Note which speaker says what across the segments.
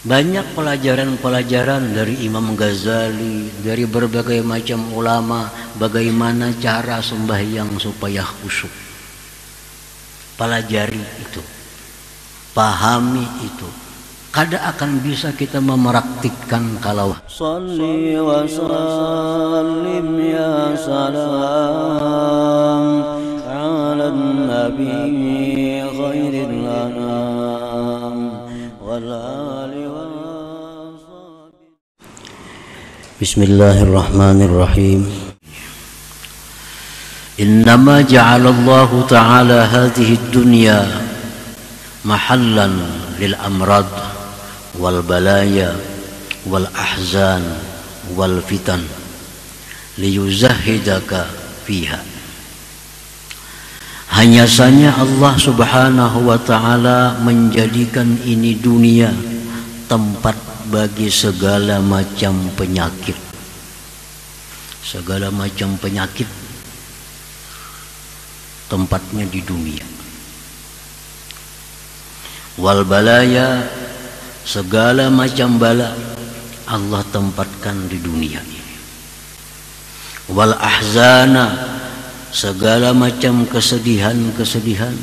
Speaker 1: Banyak pelajaran-pelajaran dari Imam Ghazali, dari berbagai macam ulama, bagaimana cara sembahyang supaya khusyuk. Pelajari itu, pahami itu. Kada akan bisa kita mempraktikkan kalau Salli wa sallim ya salam ala nabi khairil anam wal ali wa sahbihi. Bismillahirrahmanirrahim. Innama ja'alallahu ta'ala hadhihi ad-dunya mahallan lil amrad wal balaya wal ahzan wal fitan liyuzahhidaka fiha. Hanya saja Allah Subhanahu wa ta'ala menjadikan ini dunia tempat bagi segala macam penyakit. Segala macam penyakit tempatnya di dunia. Wal balaya, segala macam bala Allah tempatkan di dunia ini. Wal ahzana, segala macam kesedihan-kesedihan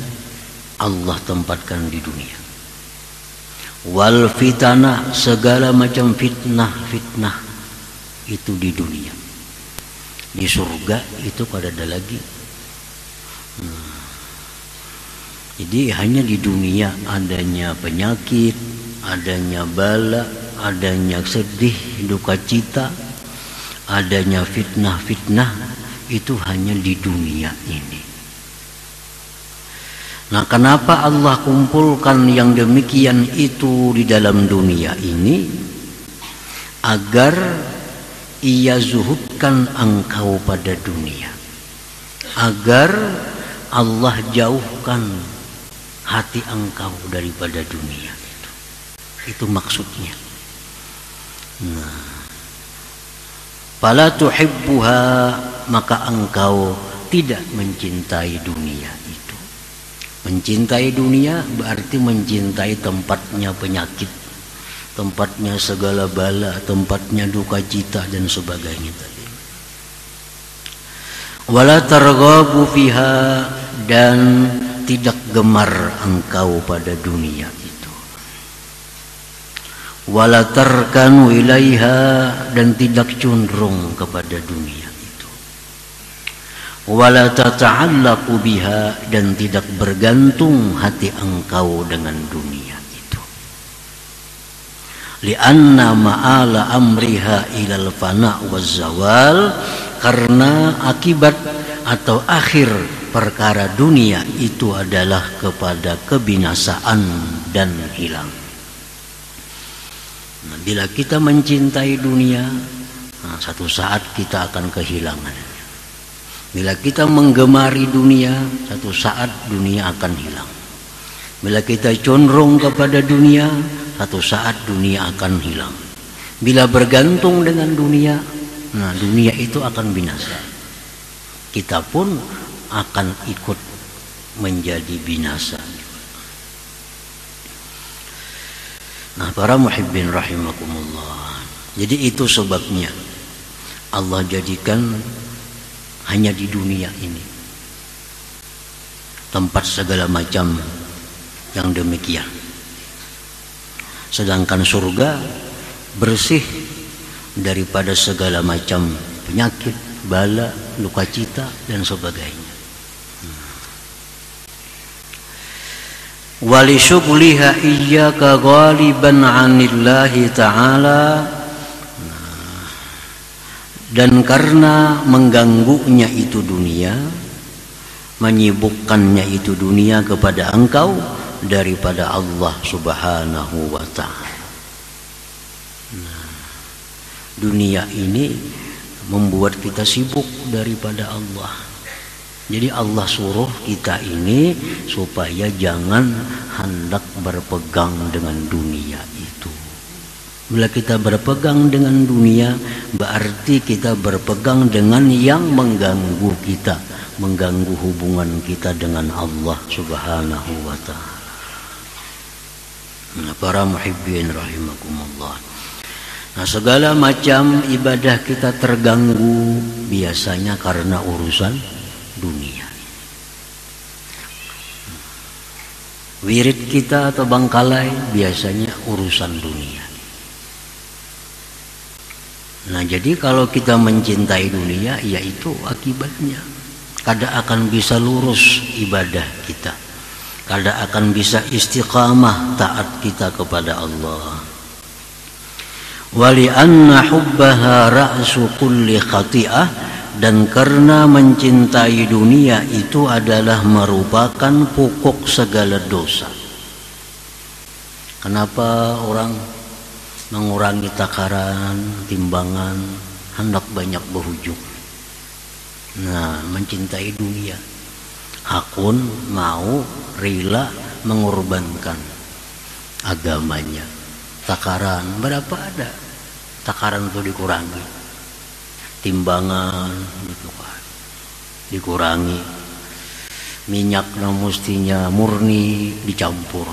Speaker 1: Allah tempatkan di dunia. Wal fitana, segala macam fitnah-fitnah itu di dunia. Di surga itu kada ada lagi. Jadi hanya di dunia adanya penyakit, adanya bala, adanya sedih, duka cita, adanya fitnah-fitnah, itu hanya di dunia ini. Nah, kenapa Allah kumpulkan yang demikian itu di dalam dunia ini? Agar ia zuhudkan engkau pada dunia, agar Allah jauhkan hati engkau daripada dunia itu. Itu maksudnya. Nah, fala tuhibbuha, maka engkau tidak mencintai dunia itu. Mencintai dunia berarti mencintai tempatnya penyakit, tempatnya segala bala, tempatnya duka cita dan sebagainya tadi. Wala targhabu fiha, dan tidak gemar engkau pada dunia itu. Wala tarkanu ilaiha, dan tidak condong kepada dunia itu. Wala tata'allaqu biha, dan tidak bergantung hati engkau dengan dunia itu. Lianna ma'ala amriha ilal fana' waz zawal, karena akibat atau akhir perkara dunia itu adalah kepada kebinasaan dan hilang. Nah, bila kita mencintai dunia, satu saat kita akan kehilangan. Bila kita menggemari dunia, satu saat dunia akan hilang. Bila kita condong kepada dunia, satu saat dunia akan hilang. Bila bergantung dengan dunia, nah dunia itu akan binasa. Kita pun akan ikut menjadi binasa. Nah, para muhibbin rahimakumullah. Jadi itu sebabnya Allah jadikan hanya di dunia ini tempat segala macam yang demikian. Sedangkan surga bersih daripada segala macam penyakit, bala, luka cita dan sebagainya. Wali syughliha iyyaka ghaliban 'anillahi ta'ala, dan karena mengganggunya itu dunia, menyibukkannya itu dunia kepada engkau daripada Allah Subhanahu wa ta'ala. Dunia ini membuat kita sibuk daripada Allah. Jadi Allah suruh kita ini supaya jangan hendak berpegang dengan dunia itu. Bila kita berpegang dengan dunia, berarti kita berpegang dengan yang mengganggu kita, mengganggu hubungan kita dengan Allah Subhanahu wa ta'ala. Nah, para muhibbin rahimakumullah. Nah, segala macam ibadah kita terganggu biasanya karena urusan dunia. Wirid kita atau bangkalai biasanya urusan dunia. Nah, jadi kalau kita mencintai dunia, yaitu akibatnya kada akan bisa lurus ibadah kita, kada akan bisa istiqamah taat kita kepada Allah. Wali anna hubbaha ra'su kulli khati'ah, dan karena mencintai dunia itu adalah merupakan pokok segala dosa. Kenapa orang mengurangi takaran, timbangan, hendak banyak berhujung? Nah, mencintai dunia, hakun mau rela mengorbankan agamanya. Takaran berapa ada? Takaran itu dikurangi, timbangan gitu kan dikurangi, minyak mestinya murni dicampur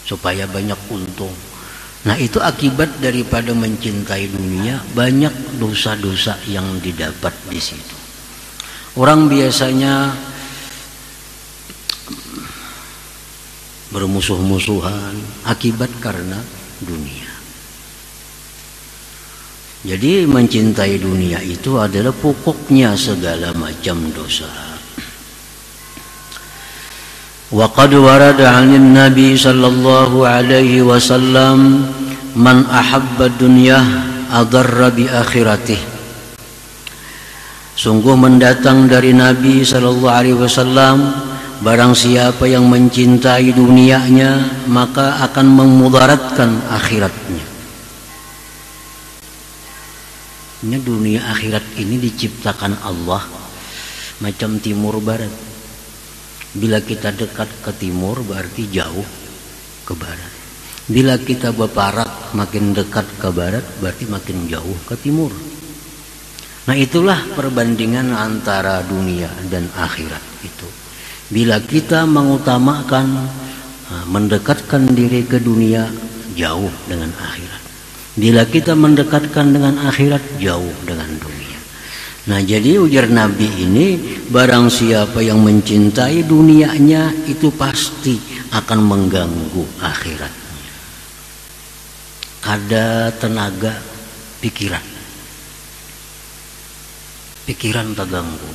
Speaker 1: supaya banyak untung. Nah, itu akibat daripada mencintai dunia, banyak dosa-dosa yang didapat di situ. Orang biasanya bermusuh-musuhan akibat karena dunia. Jadi mencintai dunia itu adalah pokoknya segala macam dosa. Wa qad warada 'anil Nabi sallallahu alaihi wasallam man ahabba dunyah adarra bi akhiratihi. Sungguh mendatang dari Nabi sallallahu alaihi wasallam, barang siapa yang mencintai dunianya maka akan memudaratkan akhiratnya. Ini dunia akhirat ini diciptakan Allah macam timur barat. Bila kita dekat ke timur berarti jauh ke barat. Bila kita berparak makin dekat ke barat berarti makin jauh ke timur. Nah, itulah perbandingan antara dunia dan akhirat itu. Bila kita mengutamakan mendekatkan diri ke dunia, jauh dengan akhirat. Bila kita mendekatkan dengan akhirat, jauh dengan dunia. Nah, jadi ujar Nabi ini, barang siapa yang mencintai dunianya itu pasti akan mengganggu akhiratnya. Kada tenaga pikiran terganggu.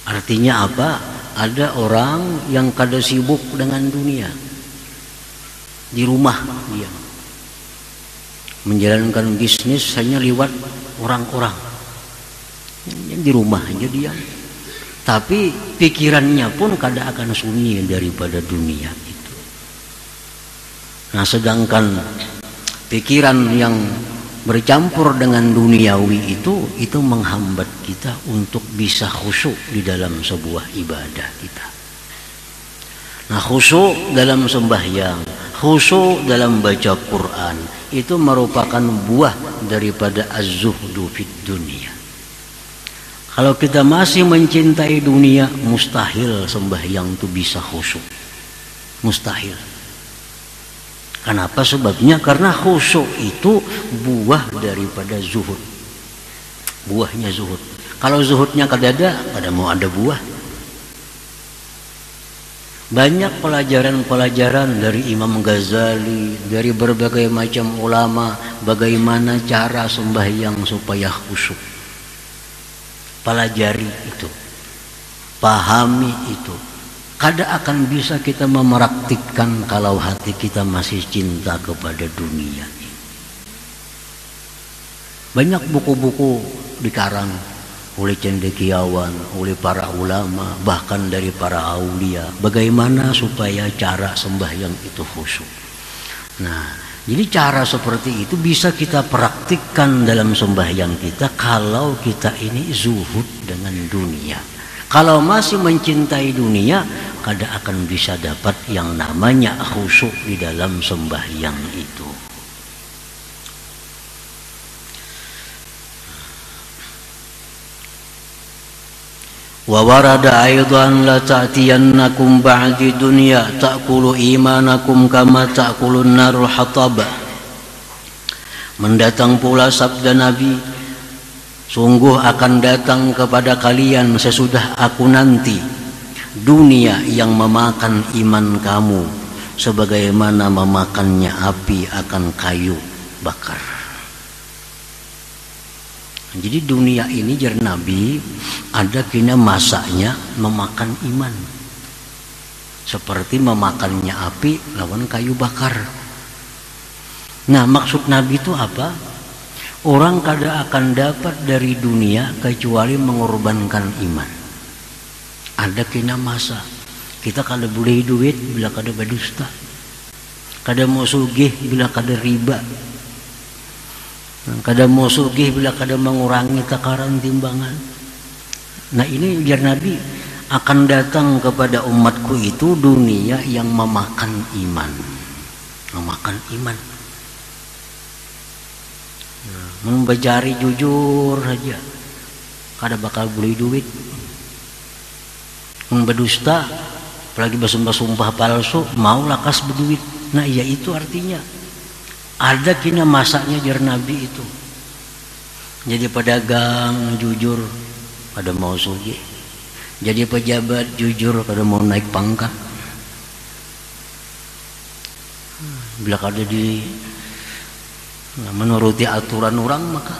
Speaker 1: Artinya apa? Ada orang yang kada sibuk dengan dunia, di rumah dia menjalankan bisnis hanya lewat orang-orang, di rumah aja dia, tapi pikirannya pun kada akan sunyi daripada dunia itu. Nah, sedangkan pikiran yang bercampur dengan duniawi itu menghambat kita untuk bisa khusyuk di dalam sebuah ibadah kita. Nah, khusyuk dalam sembahyang, khusyuk dalam baca Quran itu merupakan buah daripada az-zuhdu fid dunia. Kalau kita masih mencintai dunia, mustahil sembahyang itu bisa khusyuk. Mustahil. Kenapa? Sebabnya karena khusyuk itu buah daripada zuhud. Buahnya zuhud. Kalau zuhudnya kada mau ada buah. Banyak pelajaran-pelajaran dari Imam Ghazali, dari berbagai macam ulama, bagaimana cara sembahyang supaya khusyuk. Pelajari itu, pahami itu. Kada akan bisa kita mempraktikkan kalau hati kita masih cinta kepada dunia. Banyak buku-buku dikarang oleh cendekiawan, oleh para ulama, bahkan dari para aulia, bagaimana supaya cara sembahyang itu khusyuk. Nah, jadi cara seperti itu bisa kita praktikkan dalam sembahyang kita kalau kita ini zuhud dengan dunia. Kalau masih mencintai dunia, kada akan bisa dapat yang namanya khusyuk di dalam sembahyang itu. Wa warada aidan la ta'tiyannakum ba'di dunya ta'kulu imanakum kama ta'kulun narul hatab. Mendatang pula sabda Nabi, sungguh akan datang kepada kalian sesudah aku nanti dunia yang memakan iman kamu sebagaimana memakannya api akan kayu bakar. Jadi dunia ini jar Nabi ada kena masanya memakan iman seperti memakannya api lawan kayu bakar. Nah, maksud Nabi itu apa? Orang kada akan dapat dari dunia kecuali mengorbankan iman. Ada kena masa kita kada boleh duit bila kada berdusta, kada mau sugih bila kada riba, kada mau sugih bila kada mengurangi takaran timbangan. Nah, ini biar Nabi akan datang kepada umatku itu dunia yang memakan iman, memakan iman. Membajari jujur saja kada bakal beli duit. Berdusta apalagi bersumpah palsu mau lakas berduit. Nah, iya itu artinya ada kena masanya jar Nabi itu. Jadi pedagang jujur kada mau sugih, jadi pejabat jujur kada mau naik pangkat. Bila kada di menuruti aturan orang maka.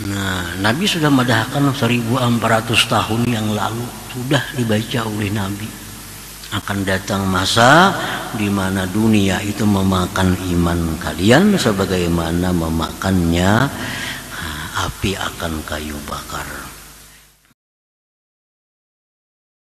Speaker 1: Nah, Nabi sudah madahkan 1400 tahun yang lalu sudah dibaca oleh Nabi. Akan datang masa di mana dunia itu memakan iman kalian sebagaimana memakannya api akan kayu bakar.